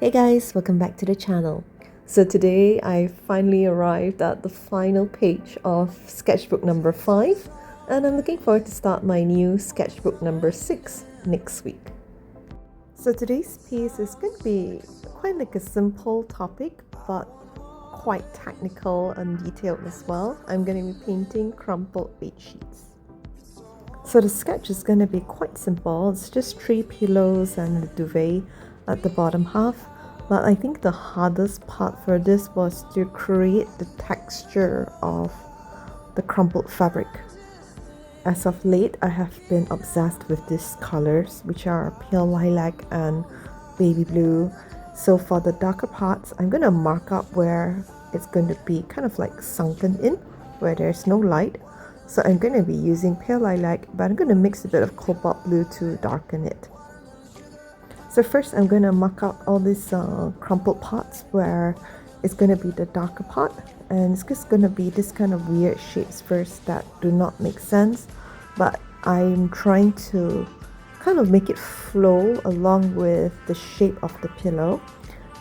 Hey guys, welcome back to the channel. So today I finally arrived at the final page of sketchbook number 5 and I'm looking forward to start my new sketchbook number 6 next week. So today's piece is going to be quite like a simple topic but quite technical and detailed as well. I'm going to be painting crumpled bedsheets. So the sketch is going to be quite simple. It's just 3 pillows and a duvet at the bottom half. But I think the hardest part for this was to create the texture of the crumpled fabric. As of late, I have been obsessed with these colors, which are pale lilac and baby blue. So for the darker parts, I'm going to mark up where it's going to be kind of like sunken in, where there's no light. So I'm going to be using pale lilac, but I'm going to mix a bit of cobalt blue to darken it. So first I'm going to mark out all these crumpled parts where it's going to be the darker part, and it's just going to be this kind of weird shapes first that do not make sense, but I'm trying to kind of make it flow along with the shape of the pillow.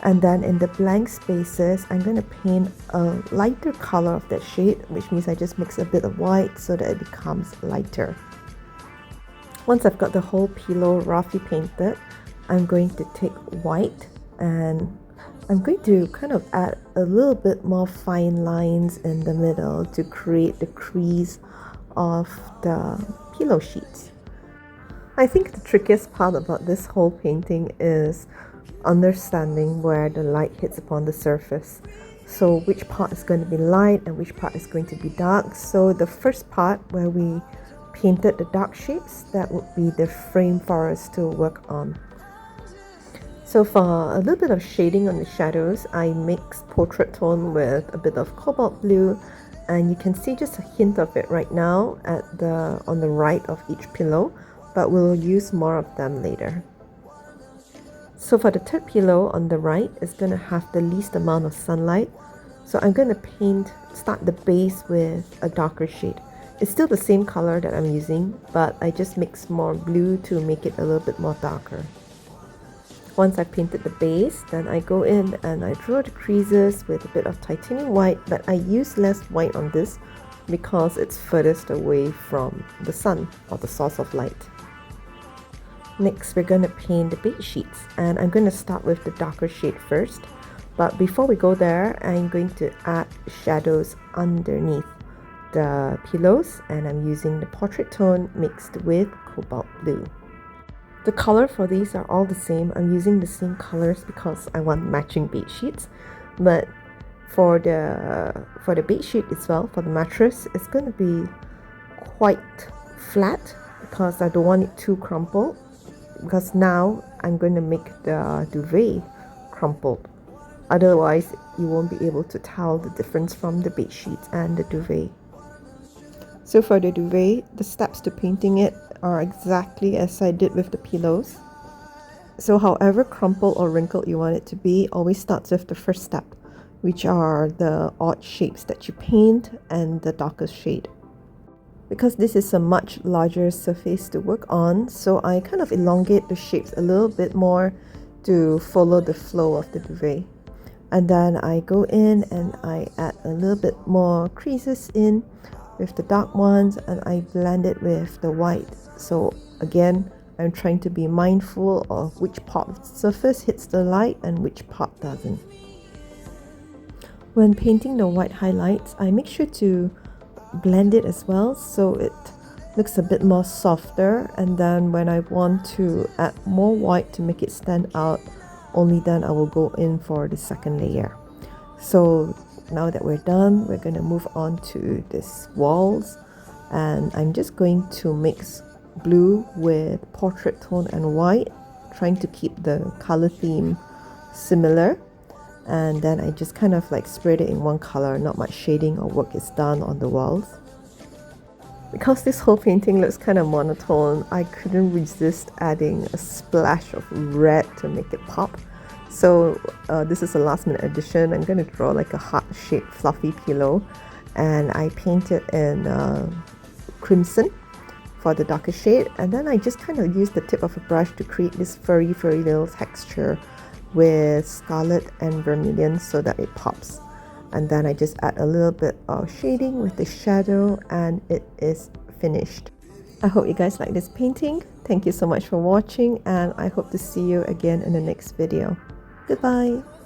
And then in the blank spaces, I'm going to paint a lighter color of that shade, which means I just mix a bit of white so that it becomes lighter. Once I've got the whole pillow roughly painted, I'm going to take white and I'm going to kind of add a little bit more fine lines in the middle to create the crease of the pillow sheets. I think the trickiest part about this whole painting is understanding where the light hits upon the surface. So which part is going to be light and which part is going to be dark. So the first part where we painted the dark shapes, that would be the frame for us to work on. So for a little bit of shading on the shadows, I mixed portrait tone with a bit of cobalt blue, and you can see just a hint of it right now on the right of each pillow, but we'll use more of them later. So for the third pillow on the right, it's going to have the least amount of sunlight. So I'm going to start the base with a darker shade. It's still the same color that I'm using, but I just mix more blue to make it a little bit more darker. Once I've painted the base, then I go in and I draw the creases with a bit of titanium white, but I use less white on this because it's furthest away from the sun or the source of light. Next, we're going to paint the bed sheets, and I'm going to start with the darker shade first. But before we go there, I'm going to add shadows underneath the pillows, and I'm using the portrait tone mixed with cobalt blue. The color for these are all the same. I'm using the same colors because I want matching bed sheets. But for the bed sheet as well, for the mattress, it's going to be quite flat because I don't want it too crumpled. Because now I'm going to make the duvet crumpled. Otherwise, you won't be able to tell the difference from the bed sheets and the duvet. So for the duvet, the steps to painting it are exactly as I did with the pillows. So however crumpled or wrinkled you want it to be, always starts with the first step, which are the odd shapes that you paint and the darkest shade. Because this is a much larger surface to work on, so I kind of elongate the shapes a little bit more to follow the flow of the duvet. And then I go in and I add a little bit more creases in with the dark ones, and I blend it with the white. So again, I'm trying to be mindful of which part of the surface hits the light and which part doesn't. When painting the white highlights, I make sure to blend it as well so it looks a bit more softer, and then when I want to add more white to make it stand out, only then I will go in for the second layer. So now that we're done, we're going to move on to these walls, and I'm just going to mix blue with portrait tone and white, trying to keep the color theme similar. And then I just kind of like spread it in one color, not much shading or work is done on the walls. Because this whole painting looks kind of monotone, I couldn't resist adding a splash of red to make it pop. So this is a last minute addition. I'm going to draw like a heart-shaped fluffy pillow, and I paint it in crimson for the darker shade, and then I just kind of use the tip of a brush to create this furry little texture with scarlet and vermilion so that it pops. And then I just add a little bit of shading with the shadow and it is finished. I hope you guys like this painting. Thank you so much for watching and I hope to see you again in the next video. Goodbye!